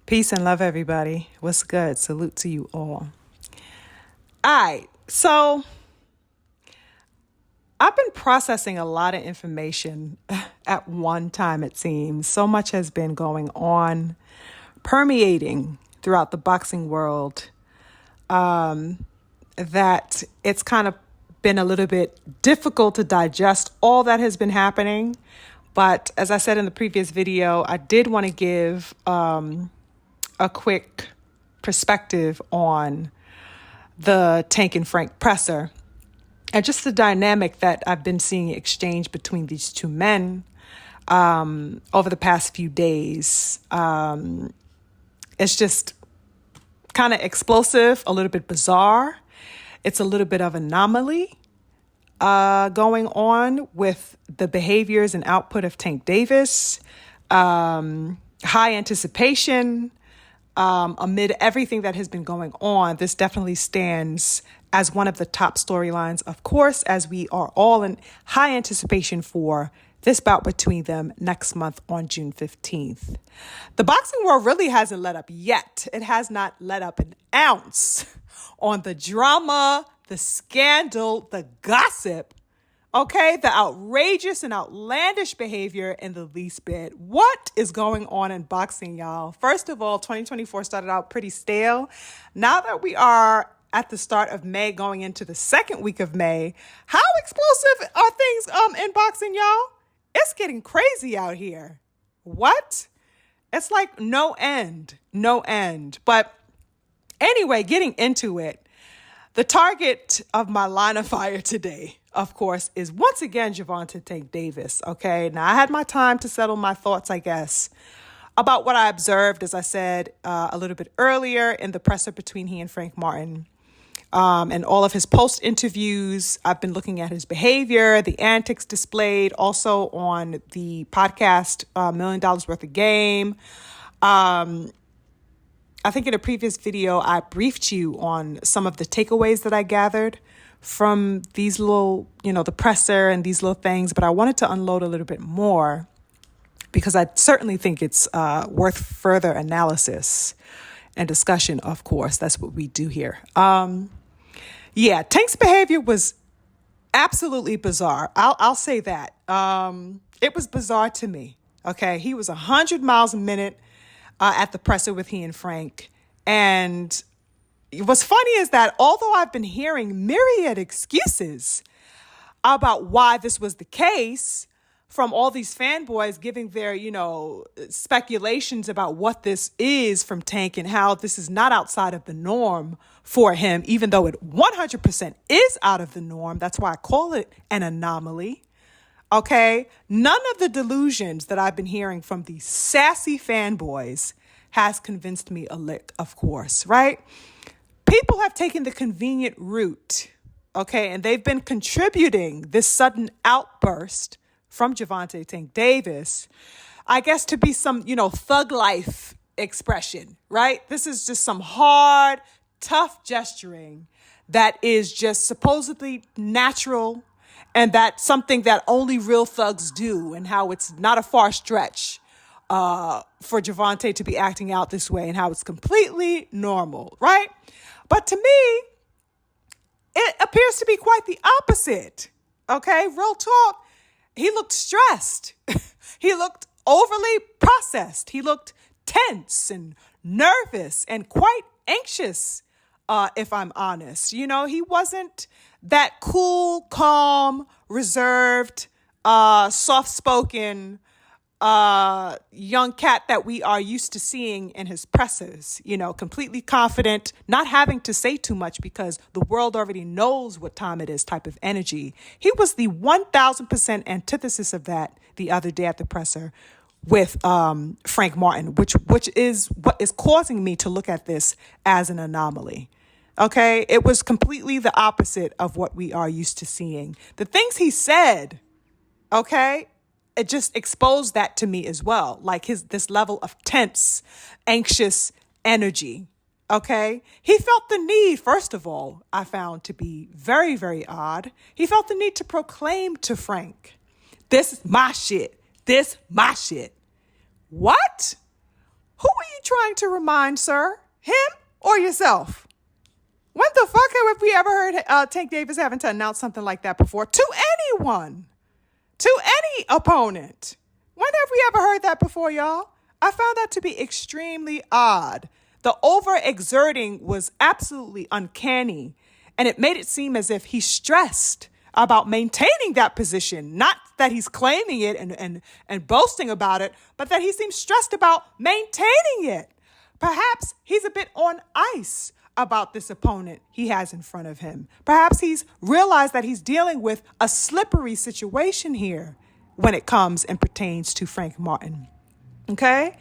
Peace and love, everybody. What's good? Salute to you all. All right. So I've been processing a lot of information at one time, it seems. So much has been going on, permeating throughout the boxing world, that it's kind of been a little bit difficult to digest all that has been happening. But as I said in the previous video, I did want to give a quick perspective on the Tank and Frank presser and just the dynamic that I've been seeing exchange between these two men over the past few days. It's just kind of explosive, a little bit bizarre. It's a little bit of anomaly going on with the behaviors and output of Tank Davis. High anticipation. Amid everything that has been going on, this definitely stands as one of the top storylines, of course, as we are all in high anticipation for this bout between them next month on June 15th. The boxing world really hasn't let up yet. It has not let up an ounce on the drama, the scandal, the gossip, okay, the outrageous and outlandish behavior in the least bit. What is going on in boxing, y'all? First of all, 2024 started out pretty stale. Now that we are at the start of May, going into the second week of May, how explosive are things in boxing, y'all? It's getting crazy out here. What? It's like no end. But anyway, getting into it, the target of my line of fire today, of course, is once again Gervonta Tank Davis. Okay, now I had my time to settle my thoughts, I guess, about what I observed, as I said a little bit earlier, in the presser between he and Frank Martin. And all of his post interviews. I've been looking at his behavior, the antics displayed, also on the podcast, $1 Million Worth of Game. I think in a previous video, I briefed you on some of the takeaways that I gathered from these little, the presser and these little things, but I wanted to unload a little bit more because I certainly think it's worth further analysis and discussion, of course. That's what we do here. Tank's behavior was absolutely bizarre. I'll say that. It was bizarre to me. Okay, he was 100 miles a minute at the presser with he and Frank. And what's funny is that although I've been hearing myriad excuses about why this was the case from all these fanboys giving their, speculations about what this is from Tank and how this is not outside of the norm for him, even though it 100% is out of the norm. That's why I call it an anomaly. Okay, none of the delusions that I've been hearing from these sassy fanboys has convinced me a lick, of course, right? People have taken the convenient route, okay, and they've been contributing this sudden outburst from Gervonta Tank Davis, I guess, to be some, thug life expression, right? This is just some hard, tough gesturing that is just supposedly natural, and that's something that only real thugs do, and how it's not a far stretch for Gervonta to be acting out this way, and how it's completely normal, right? But to me, it appears to be quite the opposite, okay? Real talk, he looked stressed. He looked overly processed. He looked tense and nervous and quite anxious, if I'm honest. He wasn't that cool, calm, reserved, soft-spoken young cat that we are used to seeing in his pressers, completely confident, not having to say too much because the world already knows what time it is type of energy. He was the 1000% antithesis of that the other day at the presser with Frank Martin, which is what is causing me to look at this as an anomaly. Okay, it was completely the opposite of what we are used to seeing. The things he said, okay, it just exposed that to me as well. Like this level of tense, anxious energy. Okay, he felt the need, first of all, I found to be very, very odd. He felt the need to proclaim to Frank, "This is my shit. This my shit." What? Who are you trying to remind, sir? Him or yourself? When the fuck have we ever heard Tank Davis having to announce something like that before? To anyone. To any opponent. When have we ever heard that before, y'all? I found that to be extremely odd. The overexerting was absolutely uncanny, and it made it seem as if he's stressed about maintaining that position. Not that he's claiming it and boasting about it, but that he seems stressed about maintaining it. Perhaps he's a bit on ice about this opponent he has in front of him. Perhaps he's realized that he's dealing with a slippery situation here when it comes and pertains to Frank Martin. Okay?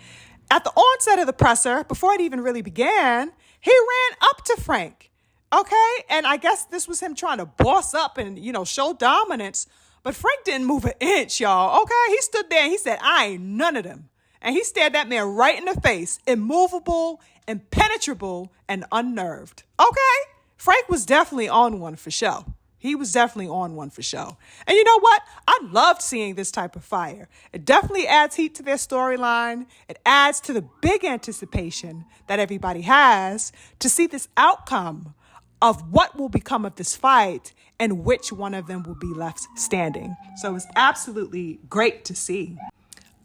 At the onset of the presser, before it even really began, he ran up to Frank. Okay? And I guess this was him trying to boss up and, show dominance. But Frank didn't move an inch, y'all. Okay? He stood there and he said, I ain't none of them. And he stared that man right in the face, immovable, impenetrable, and unnerved. Okay? Frank was definitely on one for show. He was definitely on one for show. And you know what? I loved seeing this type of fire. It definitely adds heat to their storyline. It adds to the big anticipation that everybody has to see this outcome of what will become of this fight and which one of them will be left standing. So it's absolutely great to see.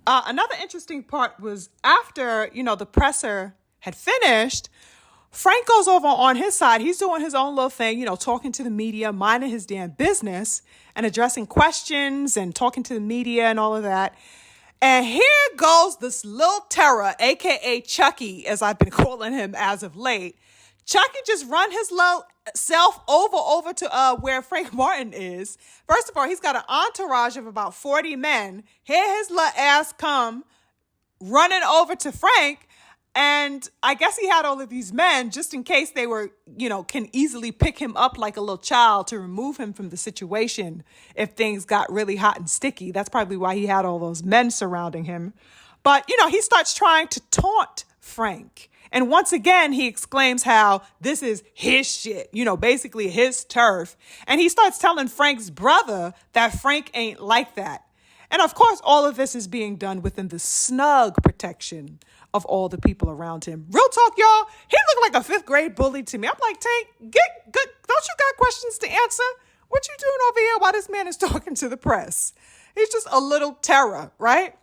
Another interesting part was after, the presser had finished, Frank goes over on his side. He's doing his own little thing, talking to the media, minding his damn business and addressing questions and talking to the media and all of that. And here goes this little terror, a.k.a. Chucky, as I've been calling him as of late. Chucky just run his little self over to where Frank Martin is. First of all, he's got an entourage of about 40 men. Here his little ass come running over to Frank. And I guess he had all of these men just in case they were, can easily pick him up like a little child to remove him from the situation if things got really hot and sticky. That's probably why he had all those men surrounding him. But, he starts trying to taunt Frank. And once again, he exclaims how this is his shit, basically his turf. And he starts telling Frank's brother that Frank ain't like that. And of course, all of this is being done within the snug protection of all the people around him. Real talk, y'all. He looked like a 5th grade bully to me. I'm like, Tank, get good. Don't you got questions to answer? What you doing over here while this man is talking to the press? He's just a little terror, right?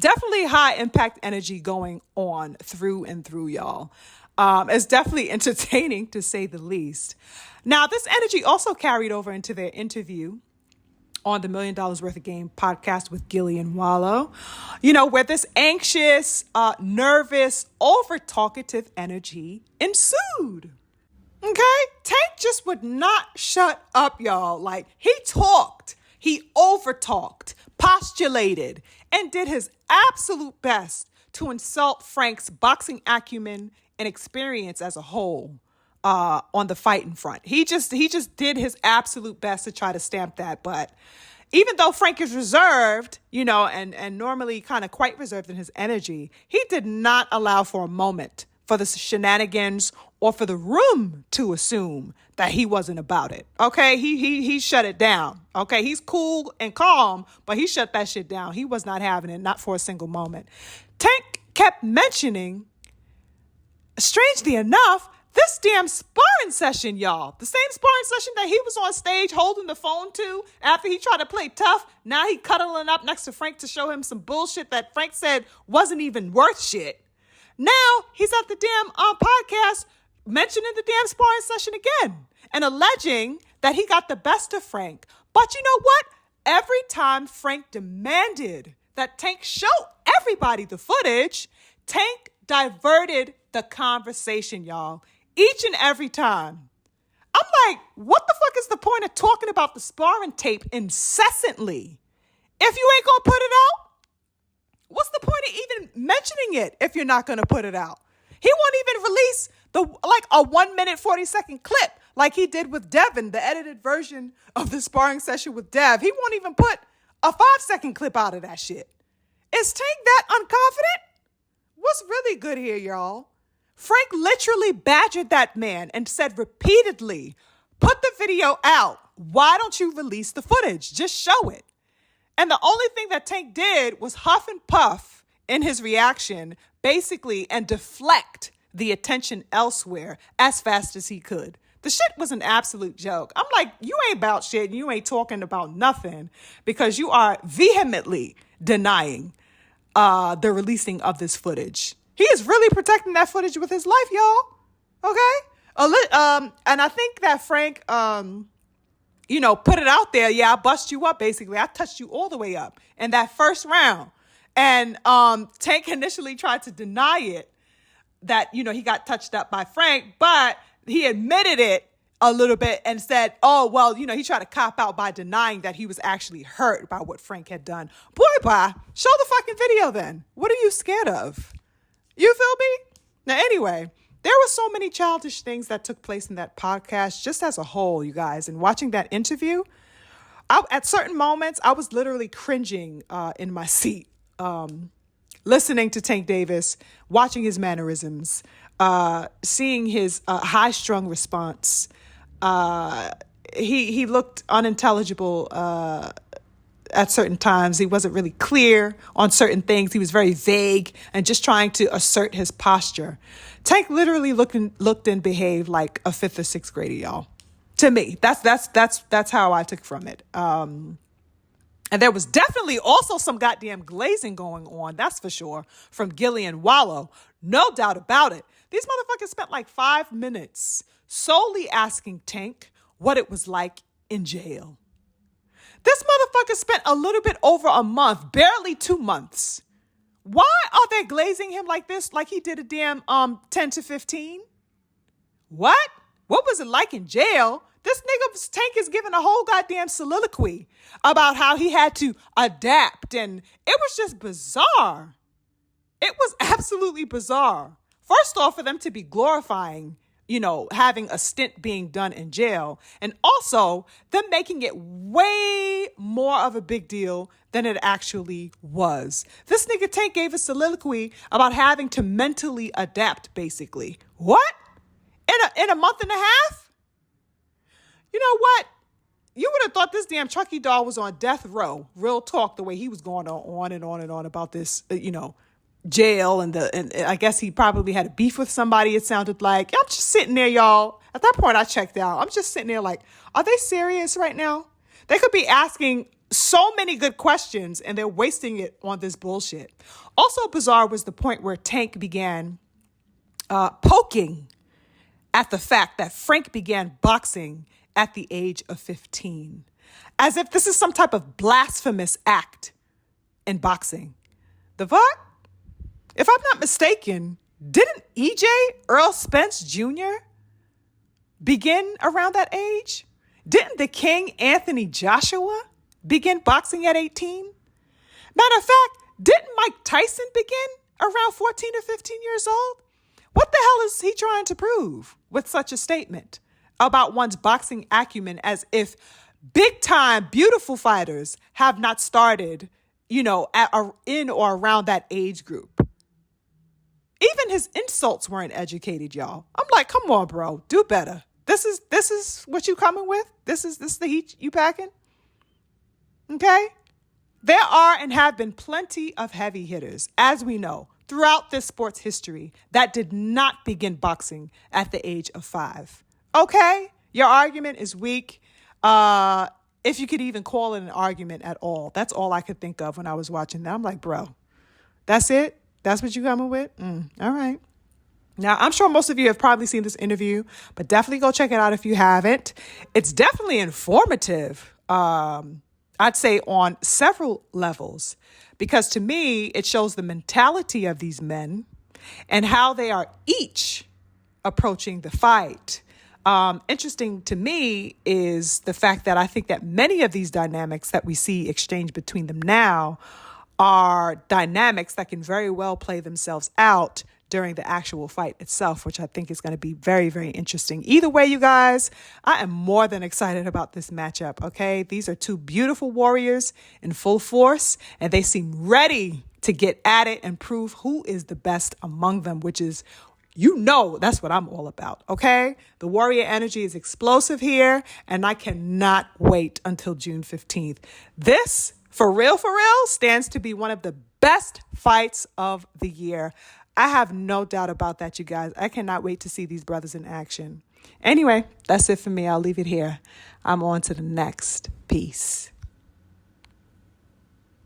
Definitely high impact energy going on through and through, y'all. It's definitely entertaining to say the least. Now, this energy also carried over into their interview on the $1 Million Worth of Game podcast with Gillian Wallow, where this anxious, nervous, over-talkative energy ensued. Okay? Tank just would not shut up, y'all. Like, he talked, he over-talked, postulated, and did his absolute best to insult Frank's boxing acumen and experience as a whole on the fighting front. He just did his absolute best to try to stamp that. But even though Frank is reserved, and normally kind of quite reserved in his energy, he did not allow for a moment for the shenanigans or for the room to assume that he wasn't about it. Okay, he shut it down. Okay, he's cool and calm, but he shut that shit down. He was not having it, not for a single moment. Tank kept mentioning, strangely enough, this damn sparring session, y'all. The same sparring session that he was on stage holding the phone to after he tried to play tough. Now he cuddling up next to Frank to show him some bullshit that Frank said wasn't even worth shit. Now he's at the damn podcast mentioning the damn sparring session again and alleging that he got the best of Frank. But you know what? Every time Frank demanded that Tank show everybody the footage, Tank diverted the conversation, y'all. Each and every time. I'm like, what the fuck is the point of talking about the sparring tape incessantly if you ain't gonna put it out? What's the point of even mentioning it if you're not gonna put it out? He won't even release a 1 minute, 40-second clip like he did with Devin, the edited version of the sparring session with Dev. He won't even put a 5-second clip out of that shit. Is Tank that unconfident? What's really good here, y'all? Frank literally badgered that man and said repeatedly, put the video out. Why don't you release the footage? Just show it. And the only thing that Tank did was huff and puff in his reaction, basically and deflect the attention elsewhere as fast as he could. The shit was an absolute joke. I'm like, you ain't about shit. You ain't talking about nothing because you are vehemently denying the releasing of this footage. He is really protecting that footage with his life, y'all. Okay? And I think that Frank, put it out there. Yeah, I bust you up, basically. I touched you all the way up in that first round. And Tank initially tried to deny it, that, he got touched up by Frank, but he admitted it a little bit and said, oh, well, he tried to cop out by denying that he was actually hurt by what Frank had done. Boy, bye. Show the fucking video then. What are you scared of? You feel me? Now, anyway, there were so many childish things that took place in that podcast, just as a whole, you guys. And watching that interview, at certain moments, I was literally cringing in my seat, listening to Tank Davis, watching his mannerisms, seeing his high-strung response. He looked unintelligible at certain times. He wasn't really clear on certain things. He was very vague and just trying to assert his posture. Tank literally looked and behaved like a 5th or 6th grader, y'all. To me, that's how I took from it. And there was definitely also some goddamn glazing going on, that's for sure, from Gilly and Wallow. No doubt about it. These motherfuckers spent like 5 minutes solely asking Tank what it was like in jail. This motherfucker spent a little bit over a month, barely 2 months. Why are they glazing him like this, like he did a damn 10 to 15? What? What was it like in jail? This nigga Tank is giving a whole goddamn soliloquy about how he had to adapt, and it was just bizarre. It was absolutely bizarre. First off, for them to be glorifying, having a stint being done in jail, and also them making it way more of a big deal than it actually was. This nigga Tank gave a soliloquy about having to mentally adapt, basically. What? In a month and a half? You know what? You would have thought this damn Chucky doll was on death row. Real talk, the way he was going on and on and on about this, jail and I guess he probably had a beef with somebody. It sounded like. I'm just sitting there, y'all. At that point, I checked out. I'm just sitting there like, are they serious right now? They could be asking so many good questions and they're wasting it on this bullshit. Also bizarre was the point where Tank began poking at the fact that Frank began boxing at the age of 15, as if this is some type of blasphemous act in boxing. The fuck? If I'm not mistaken, didn't EJ Earl Spence Jr. begin around that age? Didn't the King Anthony Joshua begin boxing at 18? Matter of fact, didn't Mike Tyson begin around 14 or 15 years old? What the hell is he trying to prove with such a statement about one's boxing acumen, as if big time, beautiful fighters have not started, in or around that age group? Even his insults weren't educated, y'all. I'm like, come on, bro, do better. This is what you coming with? This is the heat you packing? Okay? There are and have been plenty of heavy hitters, as we know, throughout this sport's history that did not begin boxing at the age of 5. Okay? Your argument is weak. If you could even call it an argument at all. That's all I could think of when I was watching that. I'm like, bro, that's it? That's what you coming with? All right. Now, I'm sure most of you have probably seen this interview, but definitely go check it out if you haven't. It's definitely informative, I'd say, on several levels, because to me, it shows the mentality of these men and how they are each approaching the fight. Interesting to me is the fact that I think that many of these dynamics that we see exchange between them now are dynamics that can very well play themselves out during the actual fight itself, which I think is going to be very, very interesting. Either way, you guys, I am more than excited about this matchup, okay? These are two beautiful warriors in full force, and they seem ready to get at it and prove who is the best among them, which is, that's what I'm all about, okay? The warrior energy is explosive here, and I cannot wait until June 15th. This, for real, stands to be one of the best fights of the year. I have no doubt about that, you guys. I cannot wait to see these brothers in action. Anyway, that's it for me. I'll leave it here. I'm on to the next piece.